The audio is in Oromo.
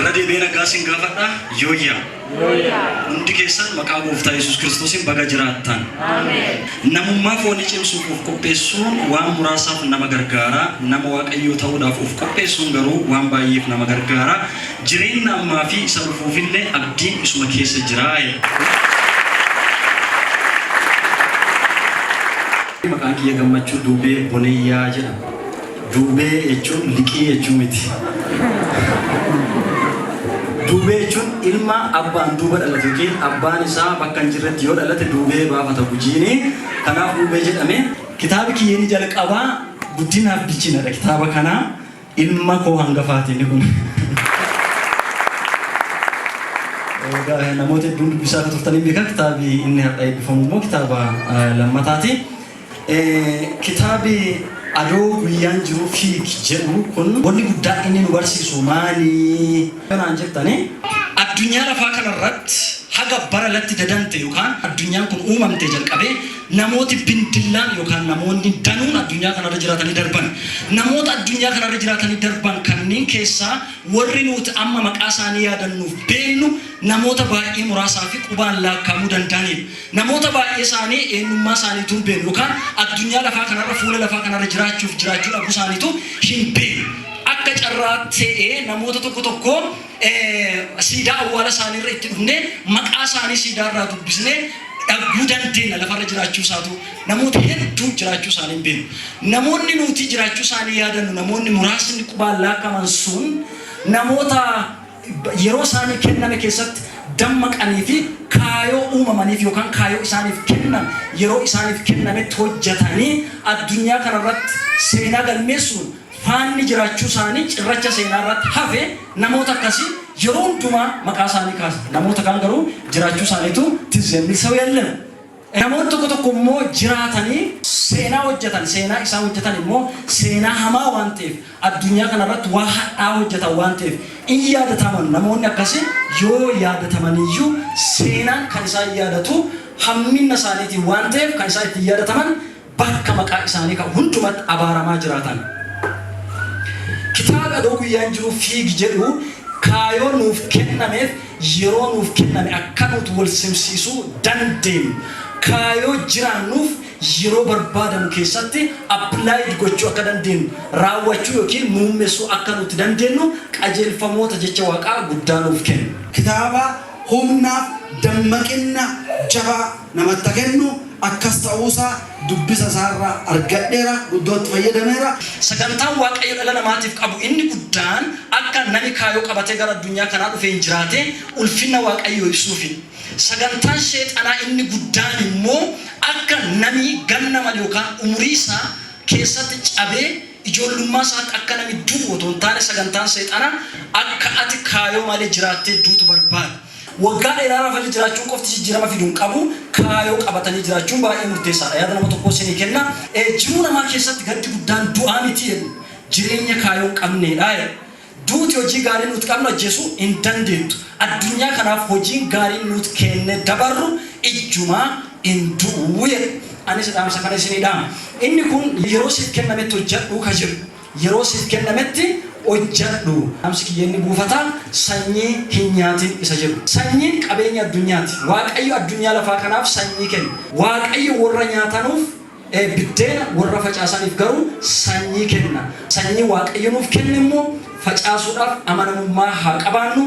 irra deebiin akkasiin gaafadha yooyyaa. Hundi keessan maqaa gooftaa Yesuus Kiristoosin baga jiraattan. Namummaa foonii cimsuuf of qopheessuun waan muraasaaf nama gargaara. Nama waaqayyoo ta'uudhaaf of qopheessuun garuu waan baay'eef nama gargaara. Jireenya ammaa fi isa dhufuufillee abdiin isuma keessa jira. Maqaan kiyya gammachuu Duubee Boneeyyaa jedhama. Duubee jechuun liqii jechuu miti. Duubee jechuun ilma abbaan duuba dhalate yookiin abbaan isaa bakka hin jirretti yoo dhalate duubee baafata gujiini. Kanaaf duubee jedhame. Kitaabi kiyyeen jalqabaa guddinaaf bilchinadha. Kitaaba kanaa ilma koo hangafaatiin kun. Namoota hedduun dubbisaa akka turtanii beekan kitaabi inni har'a eebbifamu immoo kitaaba lammataati. Kitaabi adoo guyyaan jiru fiig jedhu kun wanni guddaa inni nu barsiisu maali? Kanaan jettanii addunyaa lafaa kanarratti haga bara latti dadante yookaan addunyaan kun uumamtee jalqabee namooti bindillaan yookaan namoonni danuun addunyaa kanarra jiraatanii darban. Namoota addunyaa kanarra jiraatanii darban kanneen keessaa warri nuti amma maqaa isaanii yaadannuuf beeknu namoota baay'ee muraasaa fi qubaan laakkaa'amuu danda'anidha. Namoota baay'ee isaanii eenyummaa isaaniitu hin beeknu yookaan addunyaa lafaa kanarra fuula lafaa kanarra jiraachuu dhabuu isaaniitu hin beeknu. Akka carraa ta'ee namoota tokko siidaa awwaala isaaniirra itti dhufnee maqaa isaanii siidaarraa dubbisnee dhaguu dandeenya lafarra jiraachuu isaatu. Namoota hedduu jiraachuu isaanii hin beeknu. Namoonni nuti jiraachuu isaanii yaadannu namoonni muraasni qubaan laakkaman sun namoota yeroo isaanii kenname keessatti dammaqanii fi kaayoo uumamaniif yookaan kaayoo isaaniif kennan yeroo isaaniif kennametti hojjetanii addunyaa kanarratti seenaa galmeessuun faanni jiraachuu isaanii cirracha seenaa irratti hafe namoota akkasii yeroo hundumaa maqaa isaanii kaasa. Namoota kaan garuu jiraachuu isaaniitu tizemmisau yaallan. Namoonni tokko immoo jiraatanii seenaa hojjetan, seenaa isaa hojjetan immoo seenaa hamaa waan ta'eef addunyaa kanarratti waa hadhaa hojjetan waan ta'eef in yaadataman. Namoonni akkasii yoo yaadataman iyyuu seenaan kan isaan yaadatu hammina isaaniitiin waan ta'eef kan isaan ittiin yaadataman bakka maqaa isaanii kan hundumatti abaaramaa jiraatan. Kitaaba adoo guyyaan jiru fiig jedhu kaayoo nuuf kennameef yeroo nuuf kenname akka nuti wal simsiisuu dandeenyu. Kaayoo jiraannuuf yeroo barbaadamu keessatti applied gochuu akka dandeenyu raawwachuu yookiin muummessuu akka nuti dandeenyu qajeelfamoota jecha waaqaa guddaa nuuf kennu. Kitaaba humnaaf dammaqina jabaa namatti kennu akkas ta'uusaa dubbisa isaarraa argadheera guddootti fayyadameera. Sagantaan waaqayyo dhala namaatiif qabu inni guddaan akka namni kaayoo qabatee gara addunyaa kanaa dhufee hin jiraate ulfina waaqayyoo ibsuufi. Sagantaan sheexanaa inni guddaan immoo akka namni ganna malee yookaan umurii isaa keessatti cabee ijoollummaa isaatti akka namni du'u otoo hin taane sagantaan sheexanaa akka ati kaayoo malee jiraattee duutu barbaada. Waggaa dheeraa falli jiraachuun qofti jijjiirama fiduun qabu kaayoo qabatanii jiraachuun baay'ee murteessaadha. Yaada nama tokko isinii kenna. Jiruu namaa keessatti gaddi guddaan du'aa miti jedhu jireenya kaayoo qabneedha. Duuti hojii gaarii nuti qabnu ajjeesuu hin dandeettu. Addunyaa kanaaf hojiin gaarii nuti kenne dabarru ijjumaa hin du'u jedhu. Anis dhaamsa kana isinii dhaama. Inni kun yeroo siif kennametti hojjedhu ka jiru. Yeroo siif kennametti hojjedhu. Dhaamsi kiyyeenni buufataa sanyii hin nyaatin isa jedhu. Sanyiin qabeenya addunyaati. Waaqayyo addunyaa lafaa kanaaf sanyii kenna. Waaqayyo warra nyaatanuuf biddeena warra facaasaniif garuu sanyii kenna. Sanyii waaqayyo nuuf kenne immoo facaasuudhaaf amanamummaa haa qabaannu.